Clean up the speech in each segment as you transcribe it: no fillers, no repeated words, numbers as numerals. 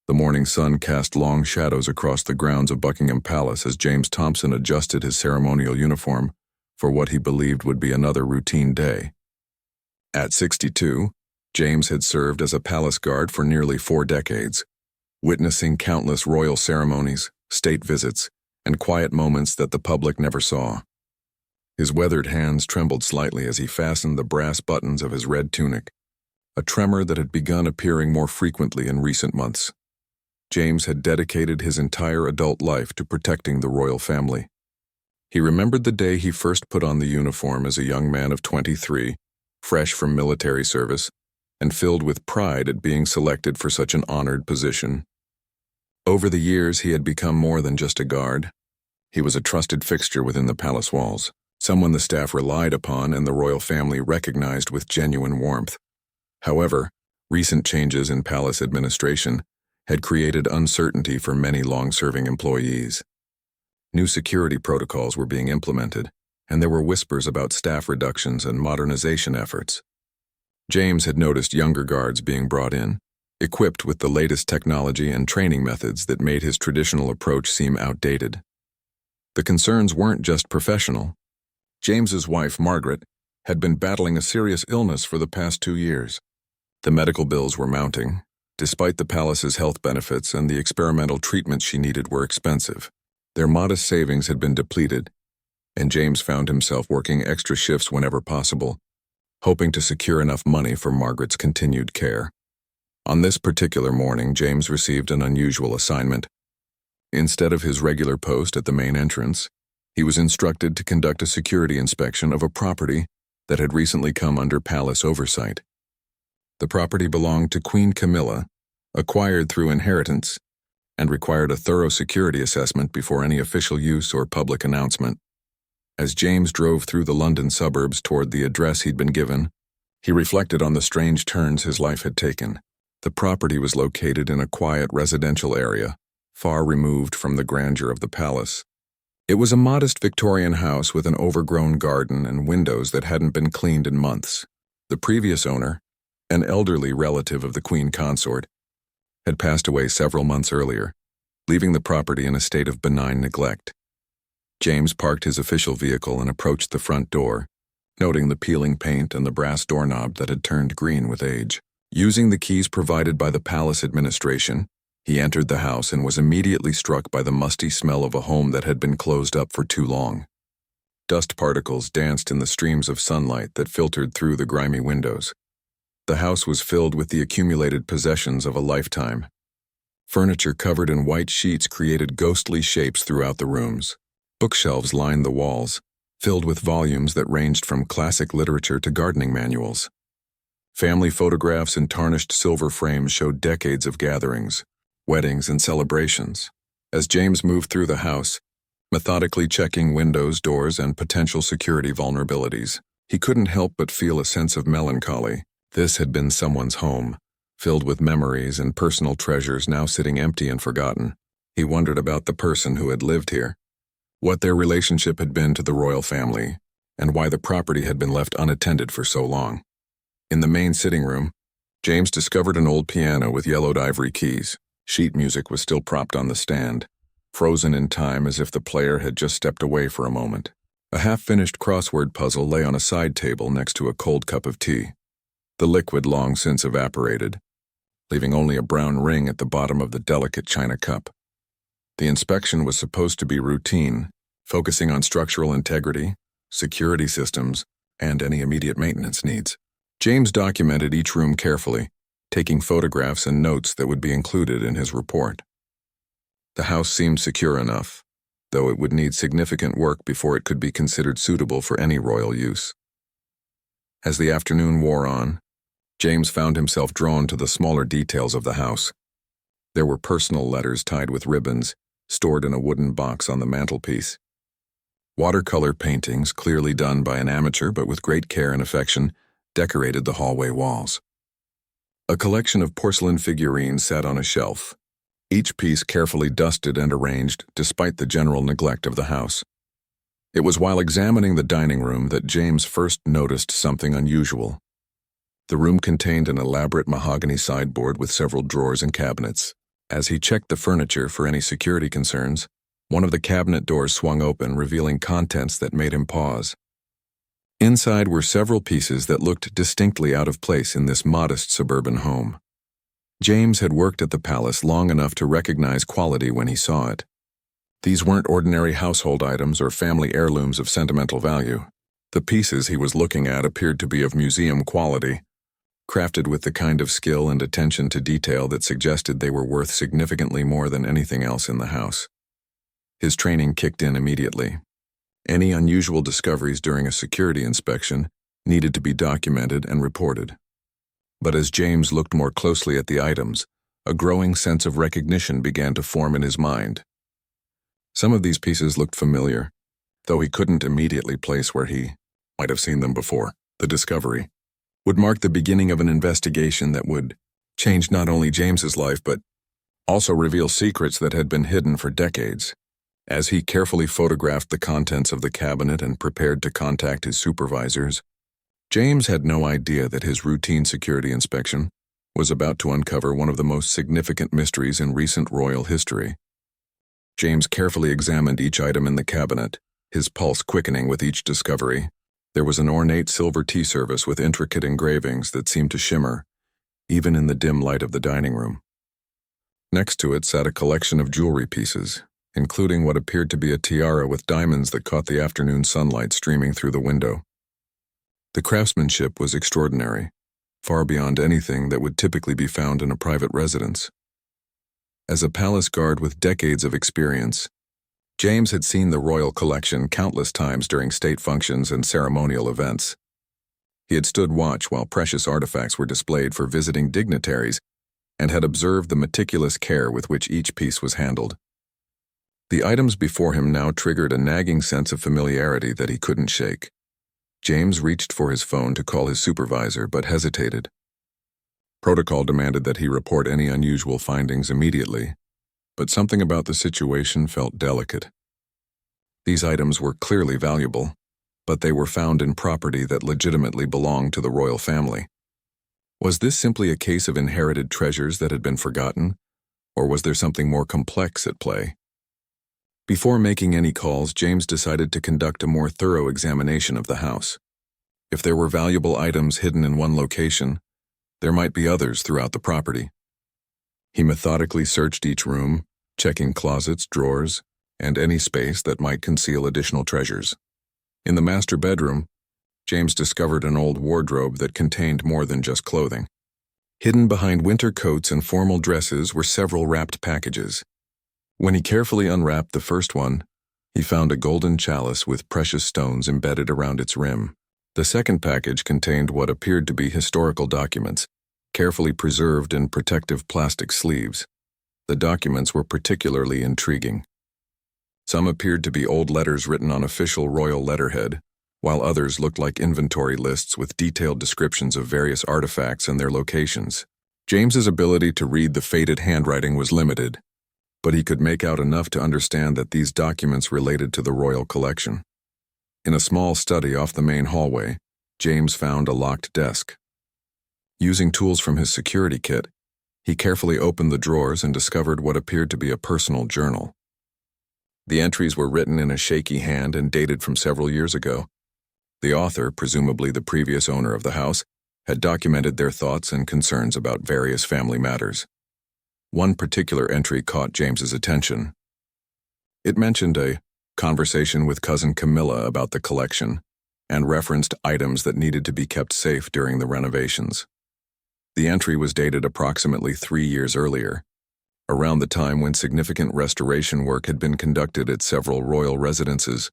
The morning sun cast long shadows across the grounds of Buckingham Palace as James Thompson adjusted his ceremonial uniform for what he believed would be another routine day. At 62, James had served as a palace guard for nearly 4 decades, witnessing countless royal ceremonies, state visits, and quiet moments that the public never saw. His weathered hands trembled slightly as he fastened the brass buttons of his red tunic, a tremor that had begun appearing more frequently in recent months. James had dedicated his entire adult life to protecting the royal family. He remembered the day he first put on the uniform as a young man of 23, fresh from military service, and filled with pride at being selected for such an honored position. Over the years, he had become more than just a guard. He was a trusted fixture within the palace walls, someone the staff relied upon and the royal family recognized with genuine warmth. However, recent changes in palace administration had created uncertainty for many long-serving employees. New security protocols were being implemented, and there were whispers about staff reductions and modernization efforts. James had noticed younger guards being brought in, equipped with the latest technology and training methods that made his traditional approach seem outdated. The concerns weren't just professional. James's wife, Margaret, had been battling a serious illness for the past 2 years. The medical bills were mounting. Despite the palace's health benefits and the experimental treatments she needed were expensive, their modest savings had been depleted, and James found himself working extra shifts whenever possible, hoping to secure enough money for Margaret's continued care. On this particular morning, James received an unusual assignment. Instead of his regular post at the main entrance, he was instructed to conduct a security inspection of a property that had recently come under palace oversight. The property belonged to Queen Camilla, acquired through inheritance, and required a thorough security assessment before any official use or public announcement. As James drove through the London suburbs toward the address he'd been given, he reflected on the strange turns his life had taken. The property was located in a quiet residential area, far removed from the grandeur of the palace. It was a modest Victorian house with an overgrown garden and windows that hadn't been cleaned in months. The previous owner, an elderly relative of the Queen Consort, had passed away several months earlier, leaving the property in a state of benign neglect. James parked his official vehicle and approached the front door, noting the peeling paint and the brass doorknob that had turned green with age. Using the keys provided by the palace administration, he entered the house and was immediately struck by the musty smell of a home that had been closed up for too long. Dust particles danced in the streams of sunlight that filtered through the grimy windows. The house was filled with the accumulated possessions of a lifetime. Furniture covered in white sheets created ghostly shapes throughout the rooms. Bookshelves lined the walls, filled with volumes that ranged from classic literature to gardening manuals. Family photographs in tarnished silver frames showed decades of gatherings, weddings, and celebrations. As James moved through the house, methodically checking windows, doors, and potential security vulnerabilities, he couldn't help but feel a sense of melancholy. This had been someone's home, filled with memories and personal treasures now sitting empty and forgotten. He wondered about the person who had lived here, what their relationship had been to the royal family, and why the property had been left unattended for so long. In the main sitting room, James discovered an old piano with yellowed ivory keys. Sheet music was still propped on the stand, frozen in time as if the player had just stepped away for a moment. A half-finished crossword puzzle lay on a side table next to a cold cup of tea. The liquid long since evaporated, leaving only a brown ring at the bottom of the delicate china cup. The inspection was supposed to be routine, focusing on structural integrity, security systems, and any immediate maintenance needs. James documented each room carefully, taking photographs and notes that would be included in his report. The house seemed secure enough, though it would need significant work before it could be considered suitable for any royal use. As the afternoon wore on, James found himself drawn to the smaller details of the house. There were personal letters tied with ribbons, stored in a wooden box on the mantelpiece. Watercolor paintings, clearly done by an amateur but with great care and affection, decorated the hallway walls. A collection of porcelain figurines sat on a shelf, each piece carefully dusted and arranged despite the general neglect of the house. It was while examining the dining room that James first noticed something unusual. The room contained an elaborate mahogany sideboard with several drawers and cabinets. As he checked the furniture for any security concerns, one of the cabinet doors swung open, revealing contents that made him pause. Inside were several pieces that looked distinctly out of place in this modest suburban home. James had worked at the palace long enough to recognize quality when he saw it. These weren't ordinary household items or family heirlooms of sentimental value. The pieces he was looking at appeared to be of museum quality, crafted with the kind of skill and attention to detail that suggested they were worth significantly more than anything else in the house. His training kicked in immediately. Any unusual discoveries during a security inspection needed to be documented and reported. But as James looked more closely at the items, a growing sense of recognition began to form in his mind. Some of these pieces looked familiar, though he couldn't immediately place where he might have seen them before. The discovery would mark the beginning of an investigation that would change not only James's life but also reveal secrets that had been hidden for decades. As he carefully photographed the contents of the cabinet and prepared to contact his supervisors, James had no idea that his routine security inspection was about to uncover one of the most significant mysteries in recent royal history. James carefully examined each item in the cabinet, his pulse quickening with each discovery. There was an ornate silver tea service with intricate engravings that seemed to shimmer, even in the dim light of the dining room. Next to it sat a collection of jewelry pieces, including what appeared to be a tiara with diamonds that caught the afternoon sunlight streaming through the window. The craftsmanship was extraordinary, far beyond anything that would typically be found in a private residence. As a palace guard with decades of experience, James had seen the royal collection countless times during state functions and ceremonial events. He had stood watch while precious artifacts were displayed for visiting dignitaries and had observed the meticulous care with which each piece was handled. The items before him now triggered a nagging sense of familiarity that he couldn't shake. James reached for his phone to call his supervisor, but hesitated. Protocol demanded that he report any unusual findings immediately, but something about the situation felt delicate. These items were clearly valuable, but they were found in property that legitimately belonged to the royal family. Was this simply a case of inherited treasures that had been forgotten, or was there something more complex at play? Before making any calls, James decided to conduct a more thorough examination of the house. If there were valuable items hidden in one location, there might be others throughout the property. He methodically searched each room, checking closets, drawers, and any space that might conceal additional treasures. In the master bedroom, James discovered an old wardrobe that contained more than just clothing. Hidden behind winter coats and formal dresses were several wrapped packages. When he carefully unwrapped the first one, he found a golden chalice with precious stones embedded around its rim. The second package contained what appeared to be historical documents, carefully preserved in protective plastic sleeves. The documents were particularly intriguing. Some appeared to be old letters written on official royal letterhead, while others looked like inventory lists with detailed descriptions of various artifacts and their locations. James's ability to read the faded handwriting was limited, but he could make out enough to understand that these documents related to the royal collection. In a small study off the main hallway, James found a locked desk. Using tools from his security kit, he carefully opened the drawers and discovered what appeared to be a personal journal. The entries were written in a shaky hand and dated from several years ago. The author, presumably the previous owner of the house, had documented their thoughts and concerns about various family matters. One particular entry caught James's attention. It mentioned a conversation with cousin Camilla about the collection and referenced items that needed to be kept safe during the renovations. The entry was dated approximately 3 years earlier, around the time when significant restoration work had been conducted at several royal residences.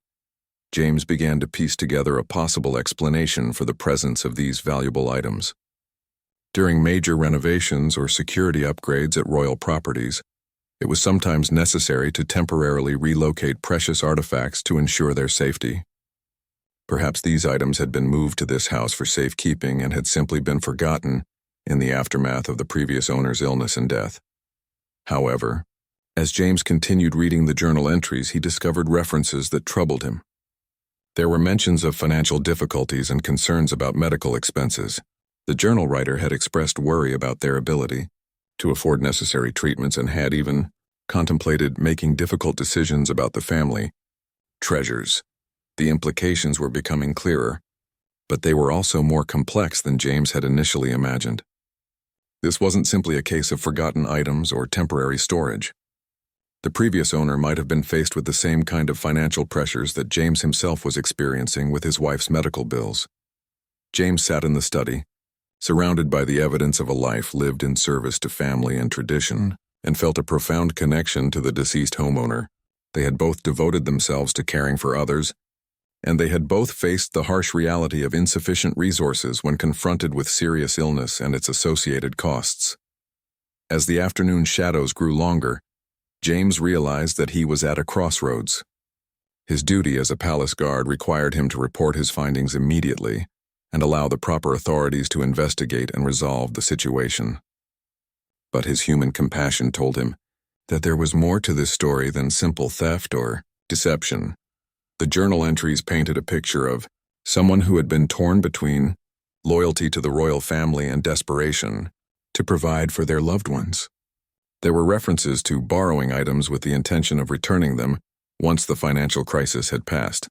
James began to piece together a possible explanation for the presence of these valuable items. During major renovations or security upgrades at royal properties, it was sometimes necessary to temporarily relocate precious artifacts to ensure their safety. Perhaps these items had been moved to this house for safekeeping and had simply been forgotten in the aftermath of the previous owner's illness and death. However, as James continued reading the journal entries, he discovered references that troubled him. There were mentions of financial difficulties and concerns about medical expenses. The journal writer had expressed worry about their ability to afford necessary treatments and had even contemplated making difficult decisions about the family treasures. The implications were becoming clearer, but they were also more complex than James had initially imagined. This wasn't simply a case of forgotten items or temporary storage. The previous owner might have been faced with the same kind of financial pressures that James himself was experiencing with his wife's medical bills. James sat in the study, surrounded by the evidence of a life lived in service to family and tradition, and felt a profound connection to the deceased homeowner. They had both devoted themselves to caring for others, and they had both faced the harsh reality of insufficient resources when confronted with serious illness and its associated costs. As the afternoon shadows grew longer, James realized that he was at a crossroads. His duty as a palace guard required him to report his findings immediately and allow the proper authorities to investigate and resolve the situation. But his human compassion told him that there was more to this story than simple theft or deception. The journal entries painted a picture of someone who had been torn between loyalty to the royal family and desperation to provide for their loved ones. There were references to borrowing items with the intention of returning them once the financial crisis had passed.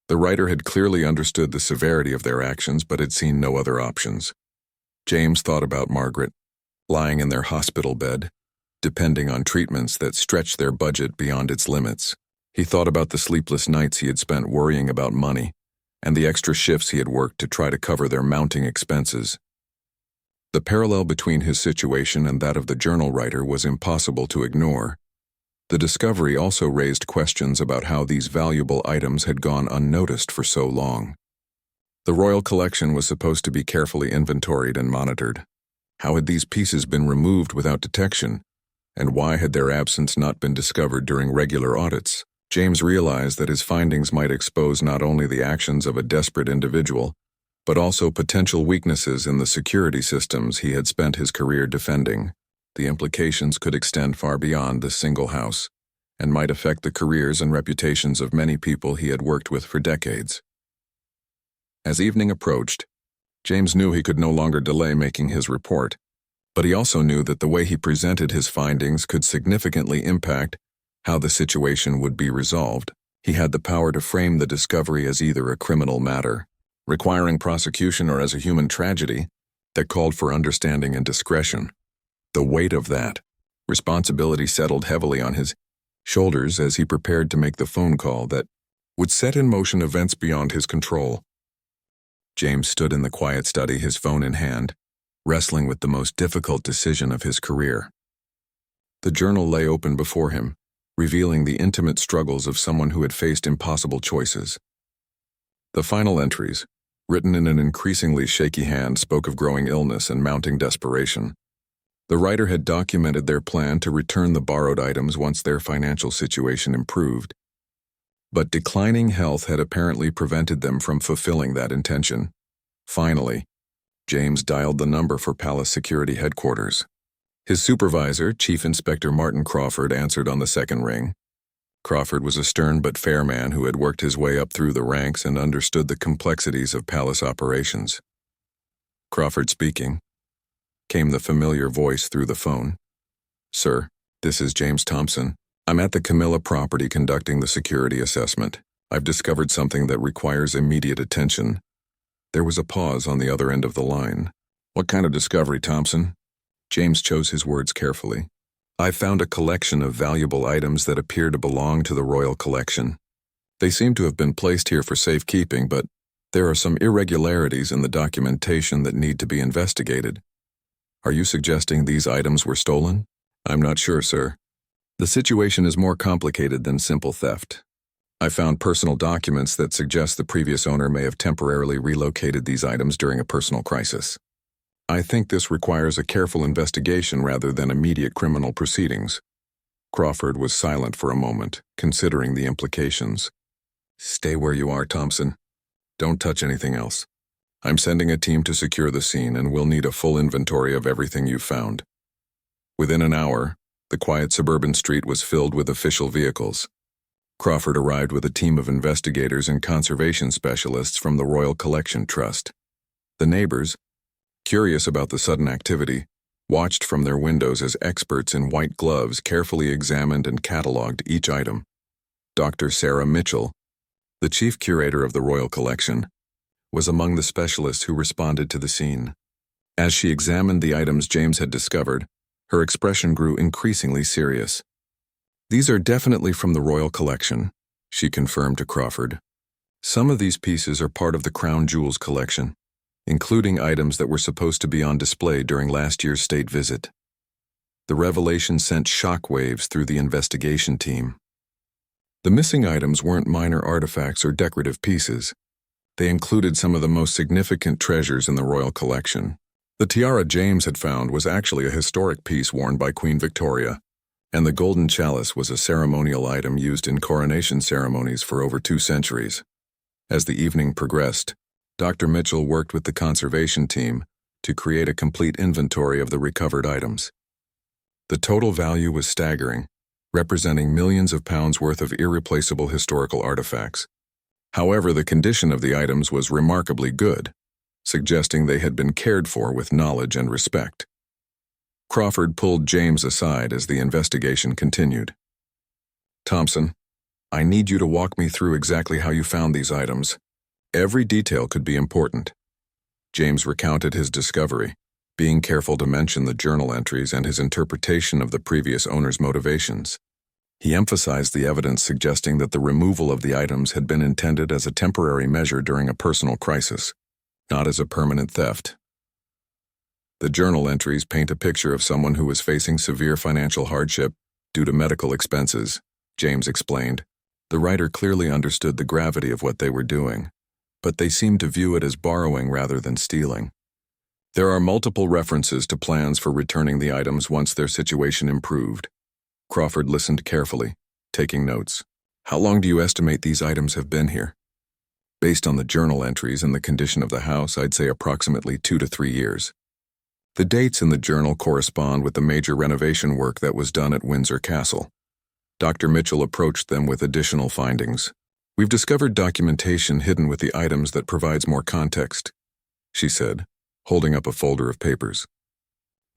The writer had clearly understood the severity of their actions but had seen no other options. James thought about Margaret, lying in their hospital bed, depending on treatments that stretched their budget beyond its limits. He thought about the sleepless nights he had spent worrying about money and the extra shifts he had worked to try to cover their mounting expenses. The parallel between his situation and that of the journal writer was impossible to ignore. The discovery also raised questions about how these valuable items had gone unnoticed for so long. The royal collection was supposed to be carefully inventoried and monitored. How had these pieces been removed without detection, and why had their absence not been discovered during regular audits? James realized that his findings might expose not only the actions of a desperate individual, but also potential weaknesses in the security systems he had spent his career defending. The implications could extend far beyond this single house, and might affect the careers and reputations of many people he had worked with for decades. As evening approached, James knew he could no longer delay making his report, but he also knew that the way he presented his findings could significantly impact how the situation would be resolved. He had the power to frame the discovery as either a criminal matter, requiring prosecution, or as a human tragedy that called for understanding and discretion. The weight of that responsibility settled heavily on his shoulders as he prepared to make the phone call that would set in motion events beyond his control. James stood in the quiet study, his phone in hand, wrestling with the most difficult decision of his career. The journal lay open before him, revealing the intimate struggles of someone who had faced impossible choices. The final entries, written in an increasingly shaky hand, spoke of growing illness and mounting desperation. The writer had documented their plan to return the borrowed items once their financial situation improved. But declining health had apparently prevented them from fulfilling that intention. Finally, James dialed the number for Palace Security Headquarters. His supervisor, Chief Inspector Martin Crawford, answered on the second ring. Crawford was a stern but fair man who had worked his way up through the ranks and understood the complexities of palace operations. Crawford speaking. Came the familiar voice through the phone. "Sir, this is James Thompson. I'm at the Camilla property conducting the security assessment. I've discovered something that requires immediate attention." There was a pause on the other end of the line. "What kind of discovery, Thompson?" James chose his words carefully. "I've found a collection of valuable items that appear to belong to the royal collection. They seem to have been placed here for safekeeping, but there are some irregularities in the documentation that need to be investigated. Are you suggesting these items were stolen?" "I'm not sure, sir. The situation is more complicated than simple theft. I found personal documents that suggest the previous owner may have temporarily relocated these items during a personal crisis. I think this requires a careful investigation rather than immediate criminal proceedings." Crawford was silent for a moment, considering the implications. "Stay where you are, Thompson. Don't touch anything else. I'm sending a team to secure the scene, and we'll need a full inventory of everything you've found." Within an hour, the quiet suburban street was filled with official vehicles. Crawford arrived with a team of investigators and conservation specialists from the Royal Collection Trust. The neighbors, curious about the sudden activity, watched from their windows as experts in white gloves carefully examined and catalogued each item. Dr. Sarah Mitchell, the chief curator of the Royal Collection, was among the specialists who responded to the scene. As she examined the items James had discovered, her expression grew increasingly serious. "These are definitely from the Royal Collection," she confirmed to Crawford. "Some of these pieces are part of the Crown Jewels collection, including items that were supposed to be on display during last year's state visit." The revelation sent shockwaves through the investigation team. The missing items weren't minor artifacts or decorative pieces. They included some of the most significant treasures in the Royal Collection. The tiara James had found was actually a historic piece worn by Queen Victoria, and the golden chalice was a ceremonial item used in coronation ceremonies for over 2 centuries. As the evening progressed, Dr. Mitchell worked with the conservation team to create a complete inventory of the recovered items. The total value was staggering, representing millions of pounds worth of irreplaceable historical artifacts. However, the condition of the items was remarkably good, suggesting they had been cared for with knowledge and respect. Crawford pulled James aside as the investigation continued. "Thompson, I need you to walk me through exactly how you found these items. Every detail could be important." James recounted his discovery, being careful to mention the journal entries and his interpretation of the previous owner's motivations. He emphasized the evidence suggesting that the removal of the items had been intended as a temporary measure during a personal crisis, not as a permanent theft. The journal entries paint a picture of someone who was facing severe financial hardship due to medical expenses, James explained. The writer clearly understood the gravity of what they were doing, but they seemed to view it as borrowing rather than stealing. There are multiple references to plans for returning the items once their situation improved. Crawford listened carefully, taking notes. "How long do you estimate these items have been here?" "Based on the journal entries and the condition of the house, I'd say approximately 2 to 3 years. The dates in the journal correspond with the major renovation work that was done at Windsor Castle." Dr. Mitchell approached them with additional findings. "We've discovered documentation hidden with the items that provides more context," she said, holding up a folder of papers.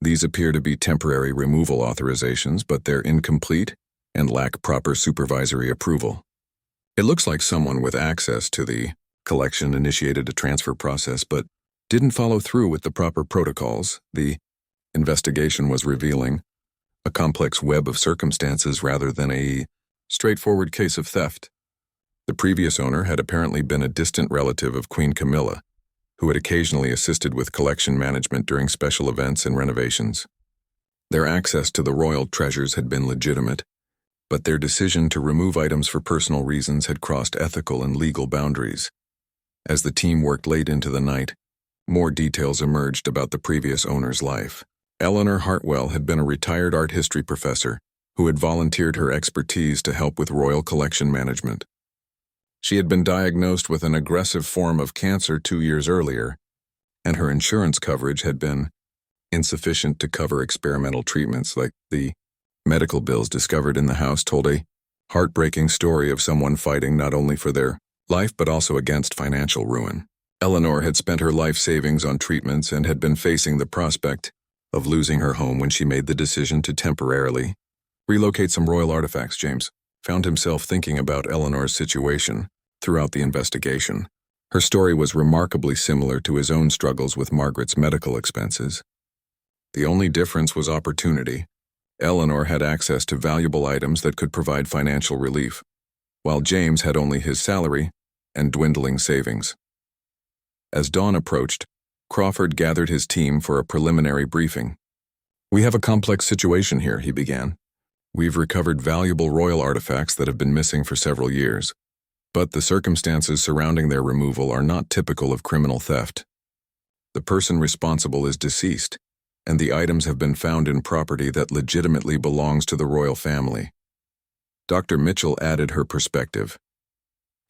"These appear to be temporary removal authorizations, but they're incomplete and lack proper supervisory approval. It looks like someone with access to the collection initiated a transfer process but didn't follow through with the proper protocols. The investigation was revealing a complex web of circumstances rather than a straightforward case of theft. The previous owner had apparently been a distant relative of Queen Camilla, who had occasionally assisted with collection management during special events and renovations. Their access to the royal treasures had been legitimate, but their decision to remove items for personal reasons had crossed ethical and legal boundaries. As the team worked late into the night, more details emerged about the previous owner's life. Eleanor Hartwell had been a retired art history professor who had volunteered her expertise to help with royal collection management. She had been diagnosed with an aggressive form of cancer 2 years earlier, and her insurance coverage had been insufficient to cover experimental treatments. Like the medical bills discovered in the house told a heartbreaking story of someone fighting not only for their life but also against financial ruin. Eleanor had spent her life savings on treatments and had been facing the prospect of losing her home when she made the decision to temporarily relocate some royal artifacts. James found himself thinking about Eleanor's situation throughout the investigation. Her story was remarkably similar to his own struggles with Margaret's medical expenses. The only difference was opportunity. Eleanor had access to valuable items that could provide financial relief, while James had only his salary and dwindling savings. As dawn approached, Crawford gathered his team for a preliminary briefing. "We have a complex situation here," he began. "We've recovered valuable royal artifacts that have been missing for several years, but the circumstances surrounding their removal are not typical of criminal theft. The person responsible is deceased, and the items have been found in property that legitimately belongs to the royal family." Dr. Mitchell added her perspective.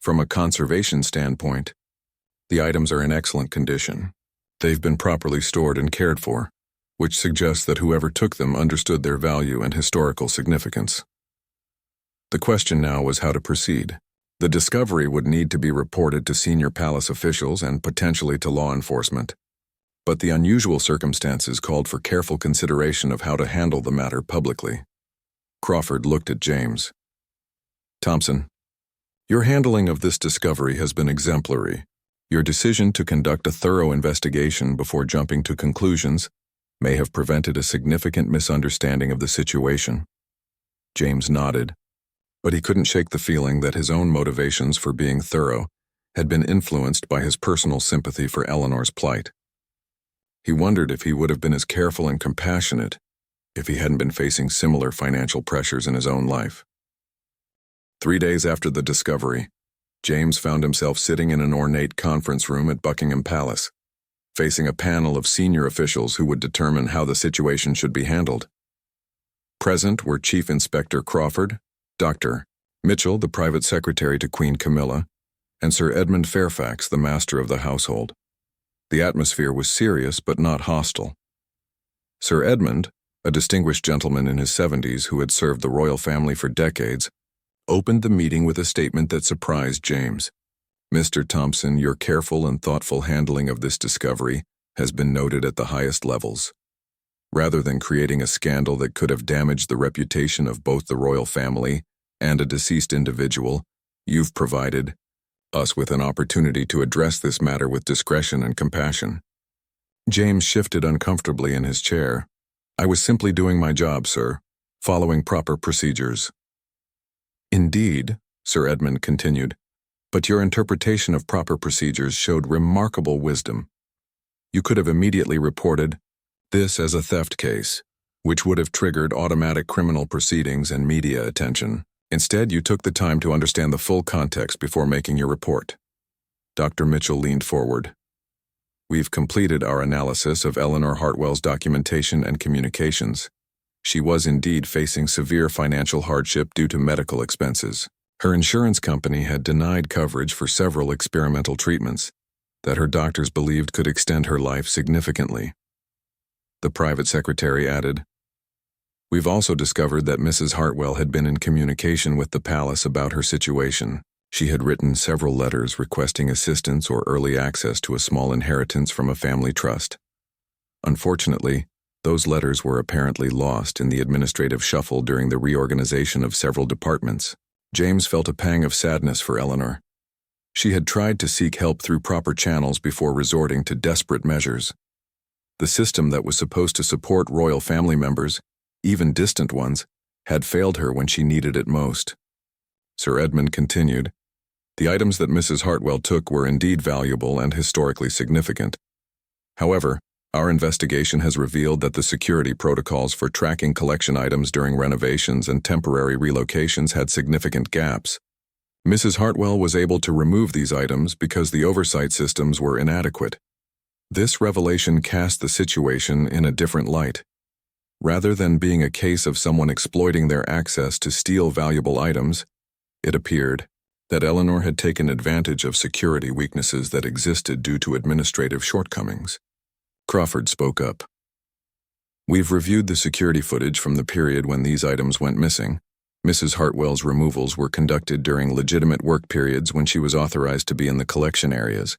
"From a conservation standpoint, the items are in excellent condition. They've been properly stored and cared for, which suggests that whoever took them understood their value and historical significance." The question now was how to proceed. The discovery would need to be reported to senior palace officials and potentially to law enforcement. but the unusual circumstances called for careful consideration of how to handle the matter publicly. Crawford looked at James. "Thompson, your handling of this discovery has been exemplary. Your decision to conduct a thorough investigation before jumping to conclusions may have prevented a significant misunderstanding of the situation." James nodded, but he couldn't shake the feeling that his own motivations for being thorough had been influenced by his personal sympathy for Eleanor's plight. He wondered if he would have been as careful and compassionate if he hadn't been facing similar financial pressures in his own life. 3 days after the discovery, James found himself sitting in an ornate conference room at Buckingham Palace, facing a panel of senior officials who would determine how the situation should be handled. Present were Chief Inspector Crawford, Dr. Mitchell, the private secretary to Queen Camilla, and Sir Edmund Fairfax, the master of the household. The atmosphere was serious but not hostile. Sir Edmund, a distinguished gentleman in his 70s who had served the royal family for decades, opened the meeting with a statement that surprised James. "Mr. Thompson, your careful and thoughtful handling of this discovery has been noted at the highest levels. Rather than creating a scandal that could have damaged the reputation of both the royal family and a deceased individual, you've provided us with an opportunity to address this matter with discretion and compassion." James shifted uncomfortably in his chair. "I was simply doing my job, sir, following proper procedures." "Indeed," Sir Edmund continued, "but your interpretation of proper procedures showed remarkable wisdom. You could have immediately reported this as a theft case, which would have triggered automatic criminal proceedings and media attention. Instead, you took the time to understand the full context before making your report." Dr. Mitchell leaned forward. "We've completed our analysis of Eleanor Hartwell's documentation and communications. She was indeed facing severe financial hardship due to medical expenses. Her insurance company had denied coverage for several experimental treatments that her doctors believed could extend her life significantly." The private secretary added, "We've also discovered that Mrs. Hartwell had been in communication with the palace about her situation. She had written several letters requesting assistance or early access to a small inheritance from a family trust. Unfortunately, those letters were apparently lost in the administrative shuffle during the reorganization of several departments." James felt a pang of sadness for Eleanor. She had tried to seek help through proper channels before resorting to desperate measures. The system that was supposed to support royal family members, even distant ones, had failed her when she needed it most. Sir Edmund continued, "The items that Mrs. Hartwell took were indeed valuable and historically significant. However, our investigation has revealed that the security protocols for tracking collection items during renovations and temporary relocations had significant gaps. Mrs. Hartwell was able to remove these items because the oversight systems were inadequate. This revelation cast the situation in a different light. Rather than being a case of someone exploiting their access to steal valuable items, it appeared that Eleanor had taken advantage of security weaknesses that existed due to administrative shortcomings." Crawford spoke up. "We've reviewed the security footage from the period when these items went missing. Mrs. Hartwell's removals were conducted during legitimate work periods when she was authorized to be in the collection areas.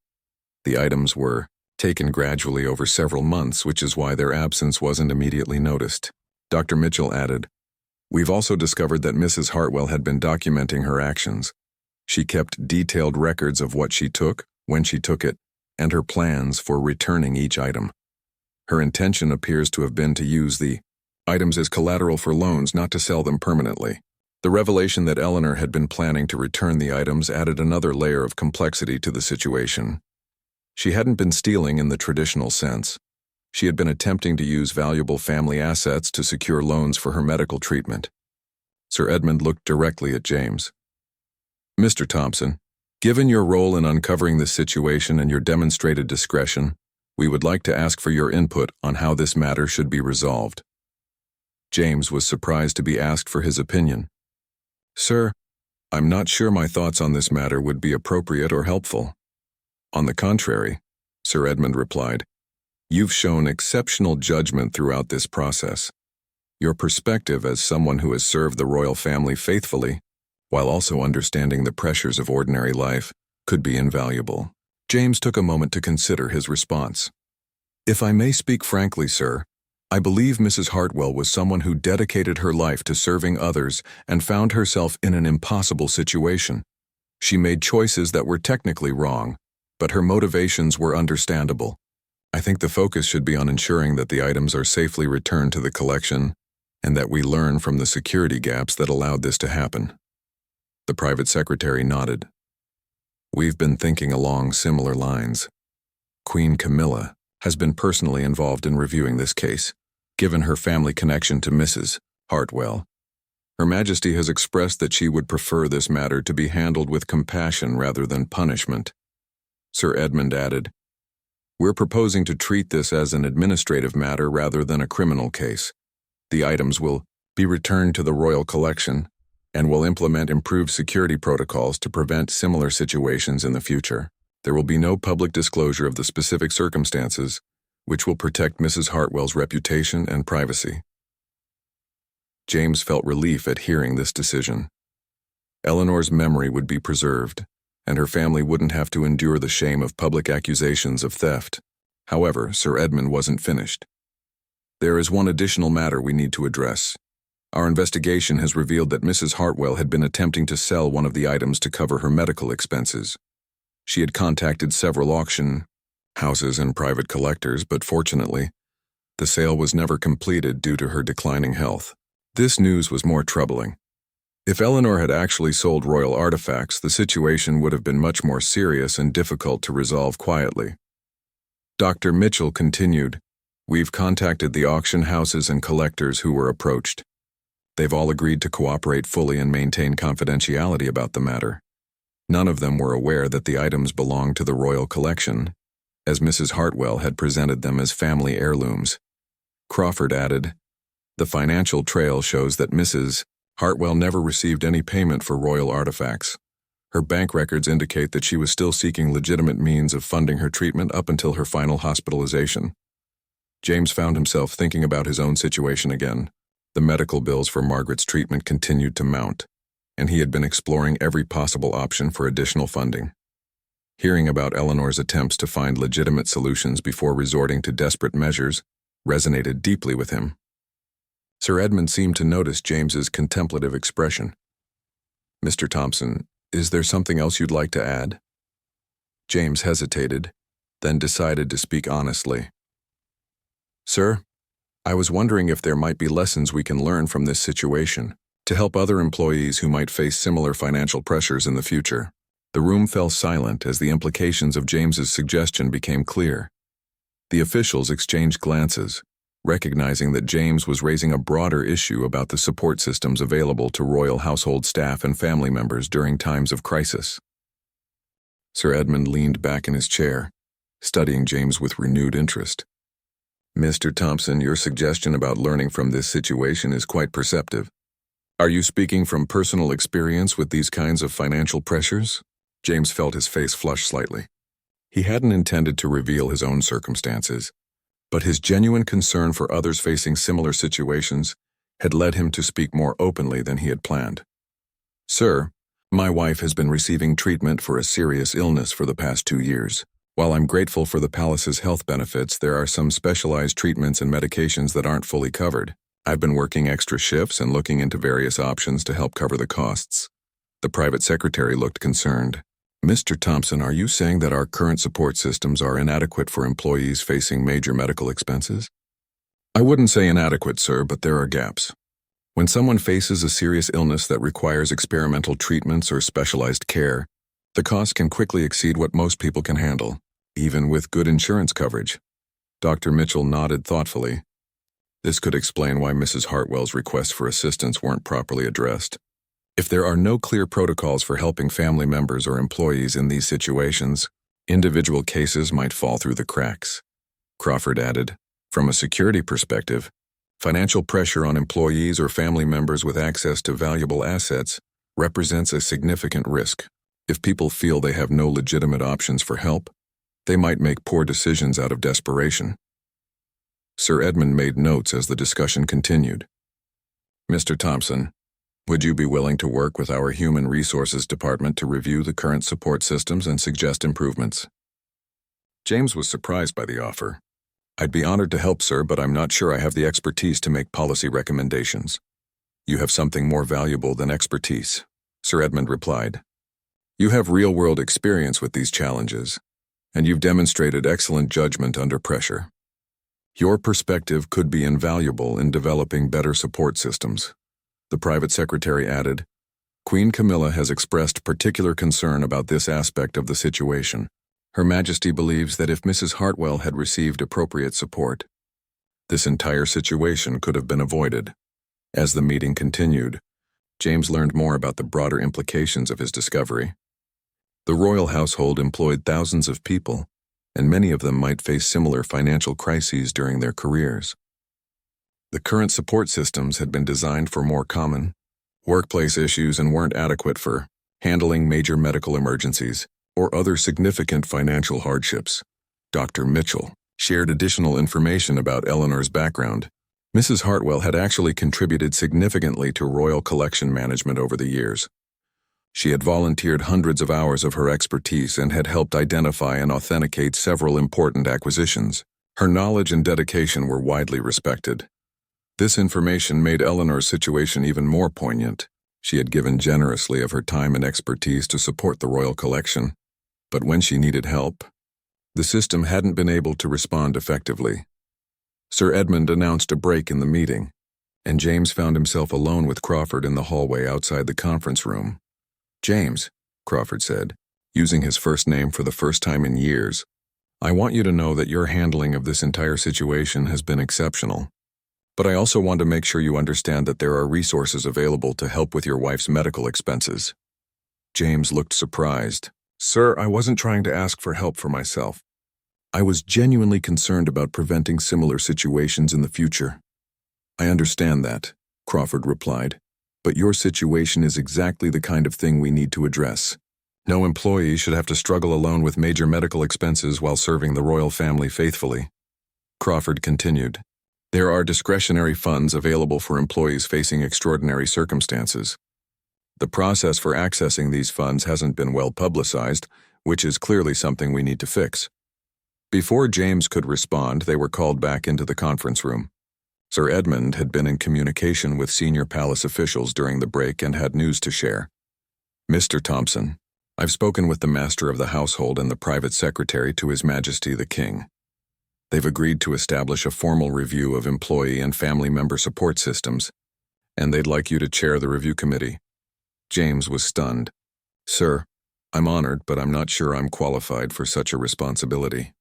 The items were taken gradually over several months, which is why their absence wasn't immediately noticed." Dr. Mitchell added, "We've also discovered that Mrs. Hartwell had been documenting her actions. She kept detailed records of what she took, when she took it, and her plans for returning each item. Her intention appears to have been to use the items as collateral for loans, not to sell them permanently." The revelation that Eleanor had been planning to return the items added another layer of complexity to the situation. She hadn't been stealing in the traditional sense. She had been attempting to use valuable family assets to secure loans for her medical treatment. Sir Edmund looked directly at James. "Mr. Thompson, given your role in uncovering this situation and your demonstrated discretion, we would like to ask for your input on how this matter should be resolved." James was surprised to be asked for his opinion. "Sir, I'm not sure my thoughts on this matter would be appropriate or helpful." "On the contrary," Sir Edmund replied, "you've shown exceptional judgment throughout this process. Your perspective as someone who has served the royal family faithfully, while also understanding the pressures of ordinary life, could be invaluable." James took a moment to consider his response. If I may speak frankly, sir, I believe Mrs. Hartwell was someone who dedicated her life to serving others and found herself in an impossible situation. She made choices that were technically wrong, but her motivations were understandable. I think the focus should be on ensuring that the items are safely returned to the collection and that we learn from the security gaps that allowed this to happen. The private secretary nodded. We've been thinking along similar lines. Queen Camilla has been personally involved in reviewing this case, given her family connection to Mrs. Hartwell. Her Majesty has expressed that she would prefer this matter to be handled with compassion rather than punishment. Sir Edmund added, "We're proposing to treat this as an administrative matter rather than a criminal case. The items will be returned to the royal collection and will implement improved security protocols to prevent similar situations in the future. There will be no public disclosure of the specific circumstances, which will protect Mrs. Hartwell's reputation and privacy." James felt relief at hearing this decision. Eleanor's memory would be preserved, and her family wouldn't have to endure the shame of public accusations of theft. However, Sir Edmund wasn't finished. "There is one additional matter we need to address. Our investigation has revealed that Mrs. Hartwell had been attempting to sell one of the items to cover her medical expenses. She had contacted several auction houses and private collectors, but fortunately, the sale was never completed due to her declining health. This news was more troubling. If Eleanor had actually sold royal artifacts, the situation would have been much more serious and difficult to resolve quietly. Dr. Mitchell continued, "We've contacted the auction houses and collectors who were approached. They've all agreed to cooperate fully and maintain confidentiality about the matter. None of them were aware that the items belonged to the royal collection, as Mrs. Hartwell had presented them as family heirlooms." Crawford added, "The financial trail shows that Mrs. Hartwell never received any payment for royal artifacts. Her bank records indicate that she was still seeking legitimate means of funding her treatment up until her final hospitalization." James found himself thinking about his own situation again. The medical bills for Margaret's treatment continued to mount, and he had been exploring every possible option for additional funding. Hearing about Eleanor's attempts to find legitimate solutions before resorting to desperate measures resonated deeply with him. Sir Edmund seemed to notice James's contemplative expression. "Mr. Thompson, is there something else you'd like to add?" James hesitated, then decided to speak honestly. "Sir, I was wondering if there might be lessons we can learn from this situation to help other employees who might face similar financial pressures in the future." The room fell silent as the implications of James's suggestion became clear. The officials exchanged glances, recognizing that James was raising a broader issue about the support systems available to royal household staff and family members during times of crisis. Sir Edmund leaned back in his chair, studying James with renewed interest. "Mr. Thompson, your suggestion about learning from this situation is quite perceptive. Are you speaking from personal experience with these kinds of financial pressures?" James felt his face flush slightly. He hadn't intended to reveal his own circumstances, but his genuine concern for others facing similar situations had led him to speak more openly than he had planned. "Sir, my wife has been receiving treatment for a serious illness for the past 2 years. While I'm grateful for the palace's health benefits, there are some specialized treatments and medications that aren't fully covered. I've been working extra shifts and looking into various options to help cover the costs." The private secretary looked concerned. "Mr. Thompson, are you saying that our current support systems are inadequate for employees facing major medical expenses?" "I wouldn't say inadequate, sir, but there are gaps. When someone faces a serious illness that requires experimental treatments or specialized care, the cost can quickly exceed what most people can handle, even with good insurance coverage." Dr. Mitchell nodded thoughtfully. This could explain why Mrs. Hartwell's requests for assistance weren't properly addressed. If there are no clear protocols for helping family members or employees in these situations, individual cases might fall through the cracks. Crawford added, "From a security perspective, financial pressure on employees or family members with access to valuable assets represents a significant risk. If people feel they have no legitimate options for help, they might make poor decisions out of desperation." Sir Edmund made notes as the discussion continued. "Mr. Thompson, would you be willing to work with our Human Resources Department to review the current support systems and suggest improvements?" James was surprised by the offer. I'd be honored to help, sir, but I'm not sure I have the expertise to make policy recommendations. You have something more valuable than expertise, Sir Edmund replied. You have real-world experience with these challenges, and you've demonstrated excellent judgment under pressure. Your perspective could be invaluable in developing better support systems. The private secretary added, Queen Camilla has expressed particular concern about this aspect of the situation. Her Majesty believes that if Mrs. Hartwell had received appropriate support, this entire situation could have been avoided. As the meeting continued, James learned more about the broader implications of his discovery. The royal household employed thousands of people, and many of them might face similar financial crises during their careers. The current support systems had been designed for more common workplace issues and weren't adequate for handling major medical emergencies or other significant financial hardships. Dr. Mitchell shared additional information about Eleanor's background. Mrs. Hartwell had actually contributed significantly to royal collection management over the years. She had volunteered hundreds of hours of her expertise and had helped identify and authenticate several important acquisitions. Her knowledge and dedication were widely respected. This information made Eleanor's situation even more poignant. She had given generously of her time and expertise to support the royal collection, but when she needed help, the system hadn't been able to respond effectively. Sir Edmund announced a break in the meeting, and James found himself alone with Crawford in the hallway outside the conference room. James, Crawford said, using his first name for the first time in years, I want you to know that your handling of this entire situation has been exceptional. But I also want to make sure you understand that there are resources available to help with your wife's medical expenses. James looked surprised. Sir, I wasn't trying to ask for help for myself. I was genuinely concerned about preventing similar situations in the future. I understand that, Crawford replied, but your situation is exactly the kind of thing we need to address. No employee should have to struggle alone with major medical expenses while serving the royal family faithfully. Crawford continued, there are discretionary funds available for employees facing extraordinary circumstances. The process for accessing these funds hasn't been well publicized, which is clearly something we need to fix. Before James could respond, they were called back into the conference room. Sir Edmund had been in communication with senior palace officials during the break and had news to share. Mr. Thompson, I've spoken with the Master of the Household and the Private Secretary to His Majesty the King. They've agreed to establish a formal review of employee and family member support systems, and they'd like you to chair the review committee. James was stunned. Sir, I'm honored, but I'm not sure I'm qualified for such a responsibility.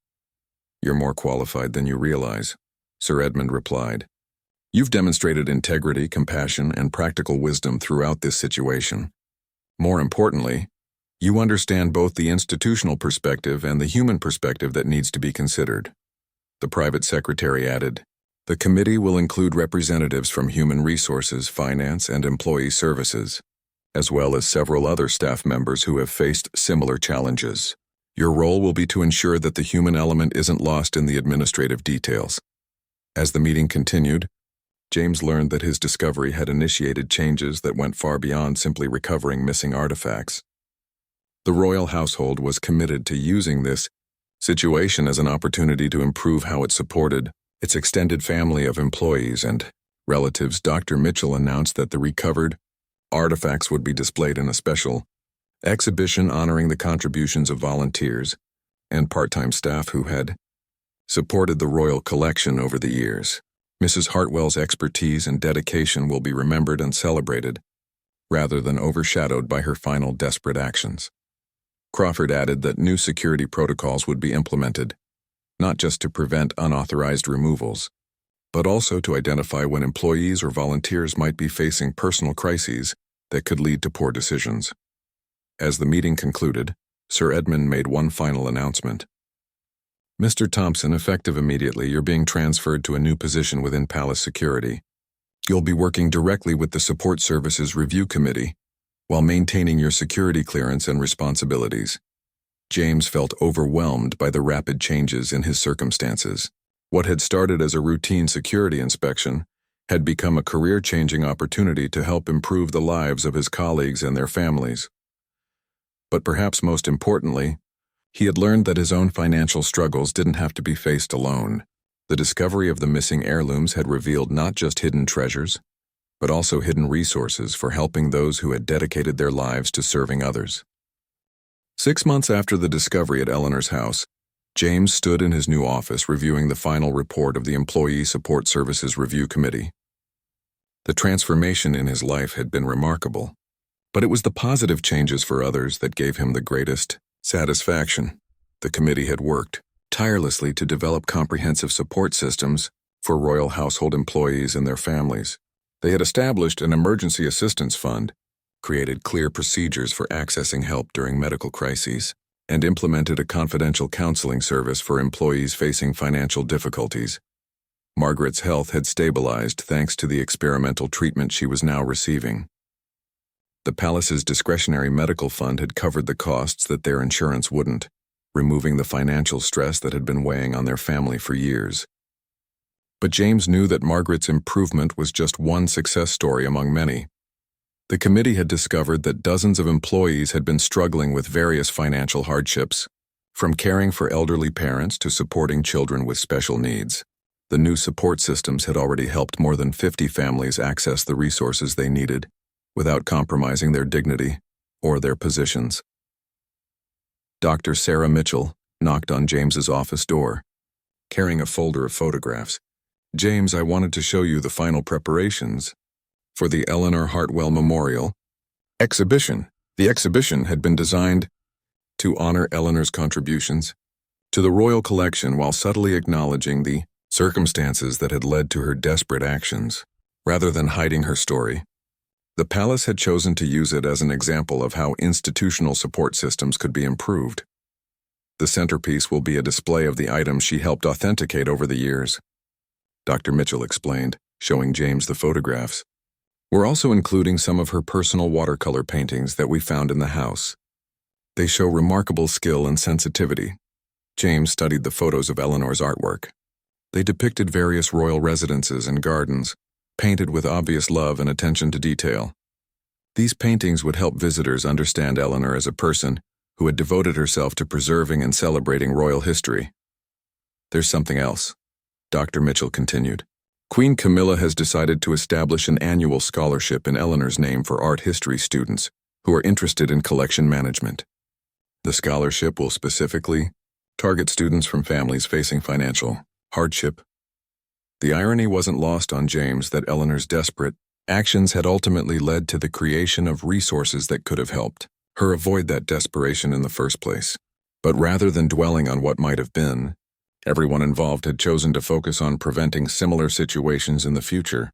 You're more qualified than you realize, Sir Edmund replied. You've demonstrated integrity, compassion, and practical wisdom throughout this situation. More importantly, you understand both the institutional perspective and the human perspective that needs to be considered. The private secretary added, the committee will include representatives from human resources, finance, and employee services, as well as several other staff members who have faced similar challenges. Your role will be to ensure that the human element isn't lost in the administrative details. As the meeting continued, James learned that his discovery had initiated changes that went far beyond simply recovering missing artifacts. The royal household was committed to using this situation as an opportunity to improve how it supported its extended family of employees and relatives. Dr. Mitchell announced that the recovered artifacts would be displayed in a special exhibition honoring the contributions of volunteers and part-time staff who had supported the royal collection over the years. Mrs. Hartwell's expertise and dedication will be remembered and celebrated, rather than overshadowed by her final desperate actions. Crawford added that new security protocols would be implemented, not just to prevent unauthorized removals, but also to identify when employees or volunteers might be facing personal crises that could lead to poor decisions. As the meeting concluded, Sir Edmund made one final announcement. Mr. Thompson, effective immediately, you're being transferred to a new position within Palace Security. You'll be working directly with the Support Services Review Committee while maintaining your security clearance and responsibilities. James felt overwhelmed by the rapid changes in his circumstances. What had started as a routine security inspection had become a career-changing opportunity to help improve the lives of his colleagues and their families. But perhaps most importantly, he had learned that his own financial struggles didn't have to be faced alone. The discovery of the missing heirlooms had revealed not just hidden treasures, but also hidden resources for helping those who had dedicated their lives to serving others. 6 months after the discovery at Eleanor's house, James stood in his new office reviewing the final report of the Employee Support Services Review Committee. The transformation in his life had been remarkable, but it was the positive changes for others that gave him the greatest satisfaction. The committee had worked tirelessly to develop comprehensive support systems for royal household employees and their families. They had established an emergency assistance fund, created clear procedures for accessing help during medical crises, and implemented a confidential counseling service for employees facing financial difficulties. Margaret's health had stabilized thanks to the experimental treatment she was now receiving. The palace's discretionary medical fund had covered the costs that their insurance wouldn't, removing the financial stress that had been weighing on their family for years. But James knew that Margaret's improvement was just one success story among many. The committee had discovered that dozens of employees had been struggling with various financial hardships, from caring for elderly parents to supporting children with special needs. The new support systems had already helped more than 50 families access the resources they needed, without compromising their dignity or their positions. Dr. Sarah Mitchell knocked on James's office door, carrying a folder of photographs. "James, I wanted to show you the final preparations for the Eleanor Hartwell Memorial exhibition." The exhibition had been designed to honor Eleanor's contributions to the royal collection while subtly acknowledging the circumstances that had led to her desperate actions. Rather than hiding her story, the palace had chosen to use it as an example of how institutional support systems could be improved. The centerpiece will be a display of the items she helped authenticate over the years, Dr. Mitchell explained, showing James the photographs. "We're also including some of her personal watercolor paintings that we found in the house. They show remarkable skill and sensitivity." James studied the photos of Eleanor's artwork. They depicted various royal residences and gardens, painted with obvious love and attention to detail. These paintings would help visitors understand Eleanor as a person who had devoted herself to preserving and celebrating royal history. "There's something else," Dr. Mitchell continued. "Queen Camilla has decided to establish an annual scholarship in Eleanor's name for art history students who are interested in collection management. The scholarship will specifically target students from families facing financial hardship." The irony wasn't lost on James that Eleanor's desperate actions had ultimately led to the creation of resources that could have helped her avoid that desperation in the first place. But rather than dwelling on what might have been, everyone involved had chosen to focus on preventing similar situations in the future.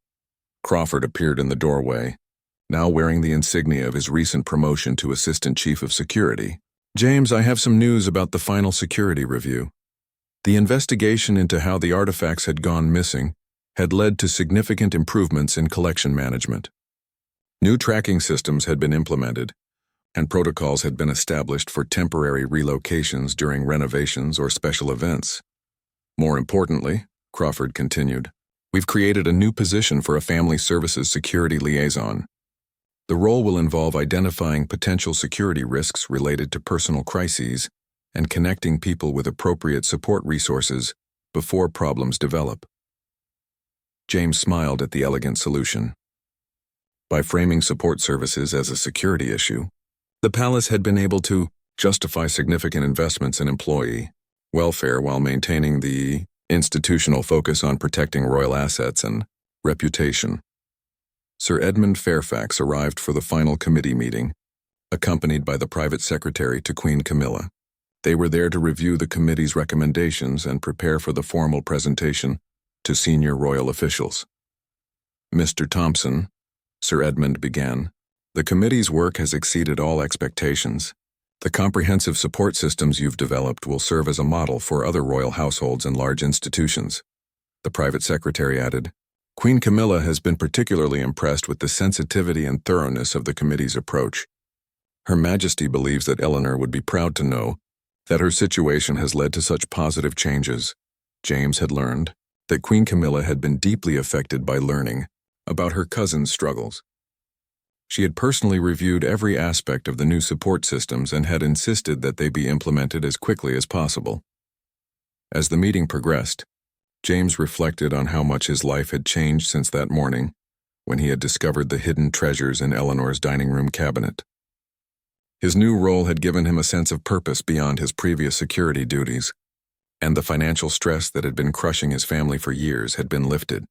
Crawford appeared in the doorway, now wearing the insignia of his recent promotion to Assistant Chief of Security. "James, I have some news about the final security review. The investigation into how the artifacts had gone missing had led to significant improvements in collection management. New tracking systems had been implemented, and protocols had been established for temporary relocations during renovations or special events. More importantly," Crawford continued, "we've created a new position for a family services security liaison. The role will involve identifying potential security risks related to personal crises and connecting people with appropriate support resources before problems develop." James smiled at the elegant solution. By framing support services as a security issue, the palace had been able to justify significant investments in employee welfare while maintaining the institutional focus on protecting royal assets and reputation. Sir Edmund Fairfax arrived for the final committee meeting, accompanied by the private secretary to Queen Camilla. They were there to review the committee's recommendations and prepare for the formal presentation to senior royal officials. "Mr. Thompson," Sir Edmund began, "the committee's work has exceeded all expectations. The comprehensive support systems you've developed will serve as a model for other royal households and large institutions." The private secretary added, "Queen Camilla has been particularly impressed with the sensitivity and thoroughness of the committee's approach. Her Majesty believes that Eleanor would be proud to know that her situation has led to such positive changes." James had learned that Queen Camilla had been deeply affected by learning about her cousin's struggles. She had personally reviewed every aspect of the new support systems and had insisted that they be implemented as quickly as possible. As the meeting progressed, James reflected on how much his life had changed since that morning, when he had discovered the hidden treasures in Eleanor's dining room cabinet. His new role had given him a sense of purpose beyond his previous security duties, and the financial stress that had been crushing his family for years had been lifted.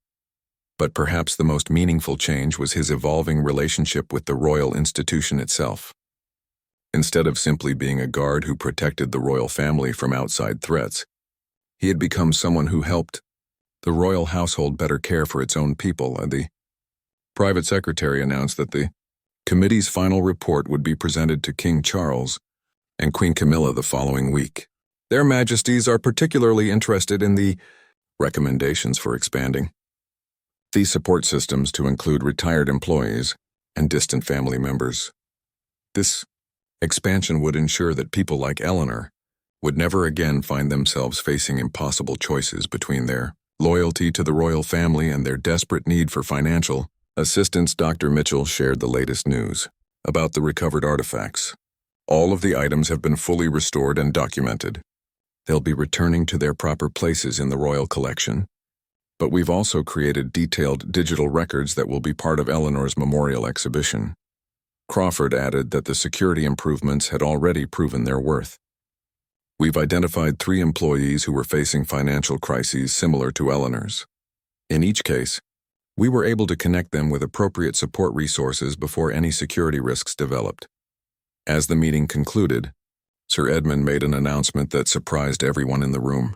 But perhaps the most meaningful change was his evolving relationship with the royal institution itself. Instead of simply being a guard who protected the royal family from outside threats, he had become someone who helped the royal household better care for its own people, and the private secretary announced that the committee's final report would be presented to King Charles and Queen Camilla the following week. Their Majesties are particularly interested in the recommendations for expanding these support systems to include retired employees and distant family members. This expansion would ensure that people like Eleanor would never again find themselves facing impossible choices between their loyalty to the royal family and their desperate need for financial assistance. Dr. Mitchell shared the latest news about the recovered artifacts. All of the items have been fully restored and documented. They'll be returning to their proper places in the royal collection. But we've also created detailed digital records that will be part of Eleanor's memorial exhibition. Crawford added that the security improvements had already proven their worth. We've identified 3 employees who were facing financial crises similar to Eleanor's. In each case, we were able to connect them with appropriate support resources before any security risks developed. As the meeting concluded, Sir Edmund made an announcement that surprised everyone in the room.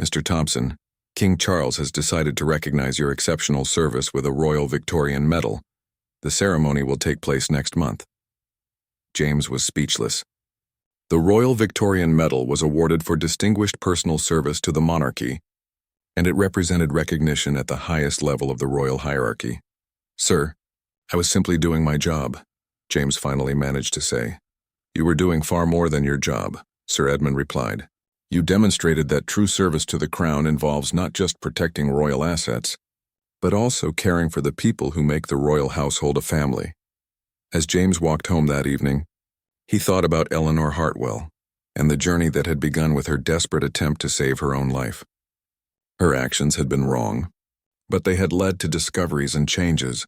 "Mr. Thompson, King Charles has decided to recognize your exceptional service with a Royal Victorian Medal. The ceremony will take place next month." James was speechless. The Royal Victorian Medal was awarded for distinguished personal service to the monarchy, and it represented recognition at the highest level of the royal hierarchy. "Sir, I was simply doing my job," James finally managed to say. "You were doing far more than your job," Sir Edmund replied. "You demonstrated that true service to the crown involves not just protecting royal assets, but also caring for the people who make the royal household a family." As James walked home that evening, he thought about Eleanor Hartwell and the journey that had begun with her desperate attempt to save her own life. Her actions had been wrong, but they had led to discoveries and changes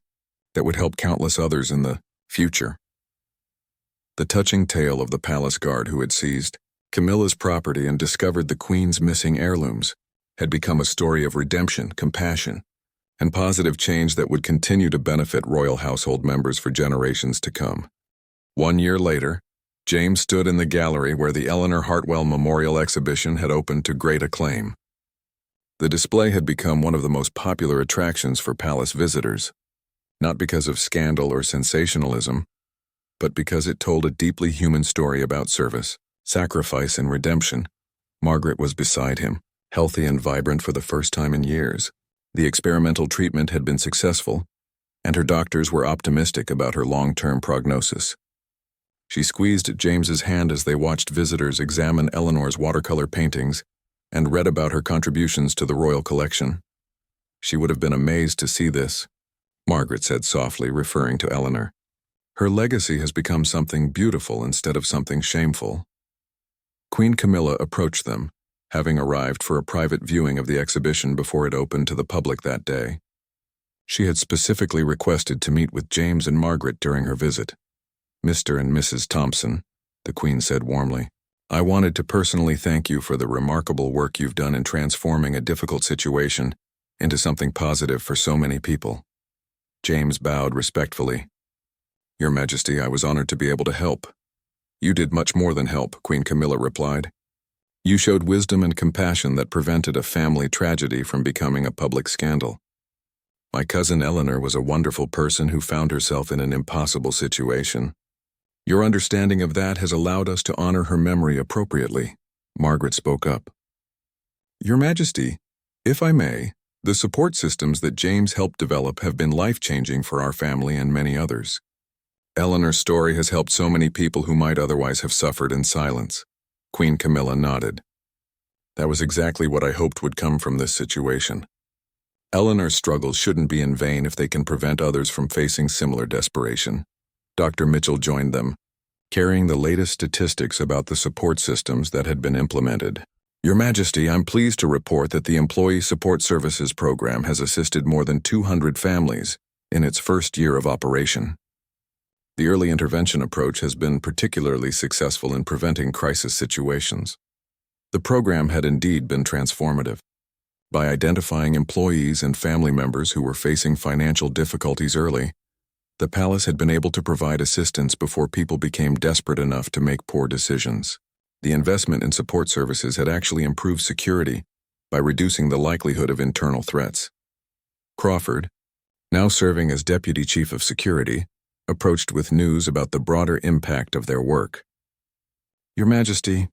that would help countless others in the future. The touching tale of the palace guard who had seized Camilla's property and discovered the Queen's missing heirlooms had become a story of redemption, compassion, and positive change that would continue to benefit royal household members for generations to come. 1 year later, James stood in the gallery where the Eleanor Hartwell Memorial Exhibition had opened to great acclaim. The display had become one of the most popular attractions for palace visitors, not because of scandal or sensationalism, but because it told a deeply human story about service, sacrifice, and redemption. Margaret was beside him, healthy and vibrant for the first time in years. The experimental treatment had been successful, and her doctors were optimistic about her long-term prognosis. She squeezed James's hand as they watched visitors examine Eleanor's watercolor paintings and read about her contributions to the royal collection. "She would have been amazed to see this," Margaret said softly, referring to Eleanor. "Her legacy has become something beautiful instead of something shameful." Queen Camilla approached them, having arrived for a private viewing of the exhibition before it opened to the public that day. She had specifically requested to meet with James and Margaret during her visit. "Mr. and Mrs. Thompson," the Queen said warmly, "I wanted to personally thank you for the remarkable work you've done in transforming a difficult situation into something positive for so many people." James bowed respectfully. "Your Majesty, I was honored to be able to help." "You did much more than help," Queen Camilla replied. "You showed wisdom and compassion that prevented a family tragedy from becoming a public scandal. My cousin Eleanor was a wonderful person who found herself in an impossible situation. Your understanding of that has allowed us to honor her memory appropriately." Margaret spoke up. "Your Majesty, if I may, the support systems that James helped develop have been life-changing for our family and many others. Eleanor's story has helped so many people who might otherwise have suffered in silence." Queen Camilla nodded. "That was exactly what I hoped would come from this situation. Eleanor's struggles shouldn't be in vain if they can prevent others from facing similar desperation." Dr. Mitchell joined them, carrying the latest statistics about the support systems that had been implemented. Your Majesty, I'm pleased to report that the Employee Support Services Program has assisted more than 200 families in its first year of operation. The early intervention approach has been particularly successful in preventing crisis situations. The program had indeed been transformative. By identifying employees and family members who were facing financial difficulties early, the palace had been able to provide assistance before people became desperate enough to make poor decisions. The investment in support services had actually improved security by reducing the likelihood of internal threats. Crawford, now serving as Deputy Chief of Security, approached with news about the broader impact of their work. Your Majesty,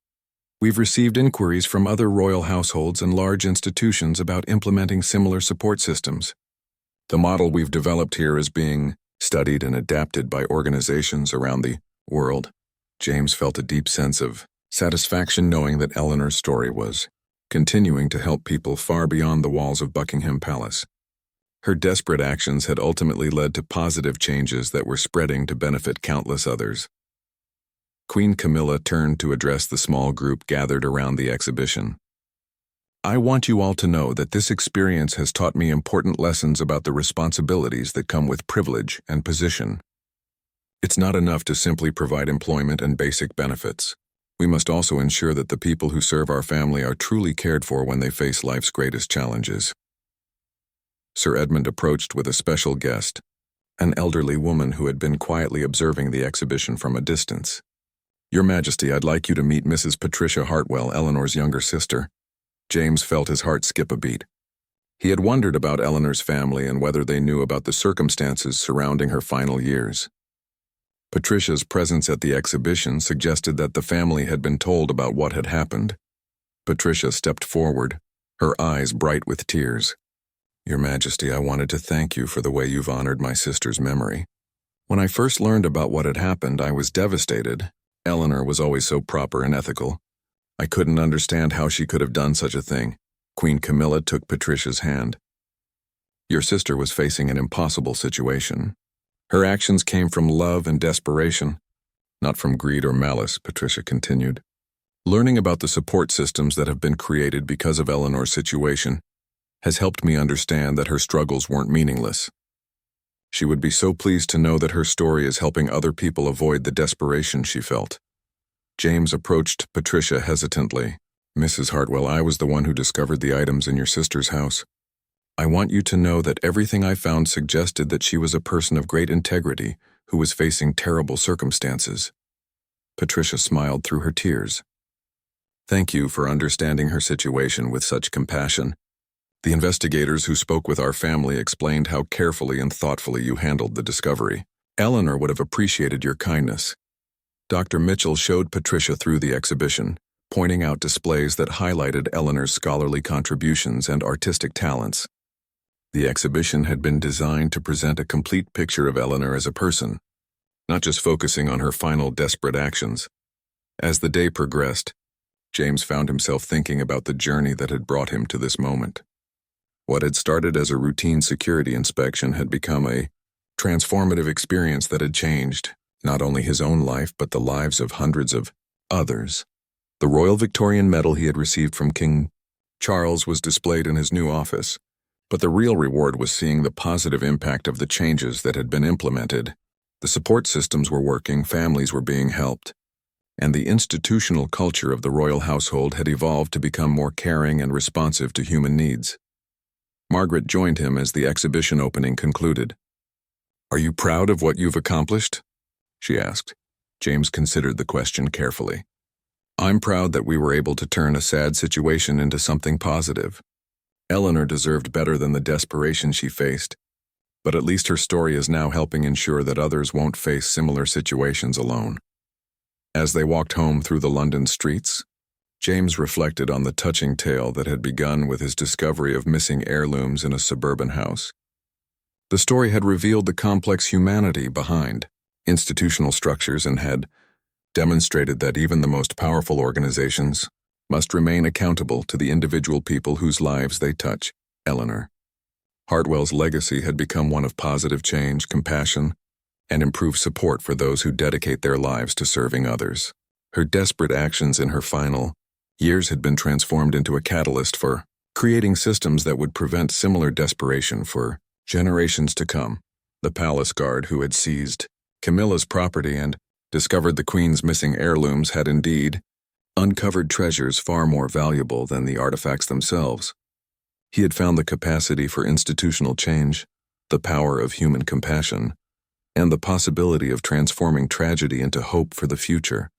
we've received inquiries from other royal households and large institutions about implementing similar support systems. The model we've developed here is being studied and adapted by organizations around the world. James felt a deep sense of satisfaction knowing that Eleanor's story was continuing to help people far beyond the walls of Buckingham Palace. Her desperate actions had ultimately led to positive changes that were spreading to benefit countless others. Queen Camilla turned to address the small group gathered around the exhibition. I want you all to know that this experience has taught me important lessons about the responsibilities that come with privilege and position. It's not enough to simply provide employment and basic benefits. We must also ensure that the people who serve our family are truly cared for when they face life's greatest challenges. Sir Edmund approached with a special guest, an elderly woman who had been quietly observing the exhibition from a distance. Your Majesty, I'd like you to meet Mrs. Patricia Hartwell, Eleanor's younger sister. James felt his heart skip a beat. He had wondered about Eleanor's family and whether they knew about the circumstances surrounding her final years. Patricia's presence at the exhibition suggested that the family had been told about what had happened. Patricia stepped forward, her eyes bright with tears. Your Majesty, I wanted to thank you for the way you've honored my sister's memory. When I first learned about what had happened, I was devastated. Eleanor was always so proper and ethical. I couldn't understand how she could have done such a thing. Queen Camilla took Patricia's hand. Your sister was facing an impossible situation. Her actions came from love and desperation, not from greed or malice, Patricia continued. Learning about the support systems that have been created because of Eleanor's situation has helped me understand that her struggles weren't meaningless. She would be so pleased to know that her story is helping other people avoid the desperation she felt. James approached Patricia hesitantly. Mrs. Hartwell, I was the one who discovered the items in your sister's house. I want you to know that everything I found suggested that she was a person of great integrity who was facing terrible circumstances. Patricia smiled through her tears. Thank you for understanding her situation with such compassion. The investigators who spoke with our family explained how carefully and thoughtfully you handled the discovery. Eleanor would have appreciated your kindness. Dr. Mitchell showed Patricia through the exhibition, pointing out displays that highlighted Eleanor's scholarly contributions and artistic talents. The exhibition had been designed to present a complete picture of Eleanor as a person, not just focusing on her final desperate actions. As the day progressed, James found himself thinking about the journey that had brought him to this moment. What had started as a routine security inspection had become a transformative experience that had changed not only his own life but the lives of hundreds of others. The Royal Victorian Medal he had received from King Charles was displayed in his new office, but the real reward was seeing the positive impact of the changes that had been implemented. The support systems were working, families were being helped, and the institutional culture of the royal household had evolved to become more caring and responsive to human needs. Margaret joined him as the exhibition opening concluded. Are you proud of what you've accomplished? She asked. James considered the question carefully. I'm proud that we were able to turn a sad situation into something positive. Eleanor deserved better than the desperation she faced, but at least her story is now helping ensure that others won't face similar situations alone. As they walked home through the London streets, James reflected on the touching tale that had begun with his discovery of missing heirlooms in a suburban house. The story had revealed the complex humanity behind institutional structures and had demonstrated that even the most powerful organizations must remain accountable to the individual people whose lives they touch. Eleanor Hartwell's legacy had become one of positive change, compassion, and improved support for those who dedicate their lives to serving others. Her desperate actions in her final Years had been transformed into a catalyst for creating systems that would prevent similar desperation for generations to come. The palace guard who had seized Camilla's property and discovered the queen's missing heirlooms had indeed uncovered treasures far more valuable than the artifacts themselves. He had found the capacity for institutional change, the power of human compassion, and the possibility of transforming tragedy into hope for the future.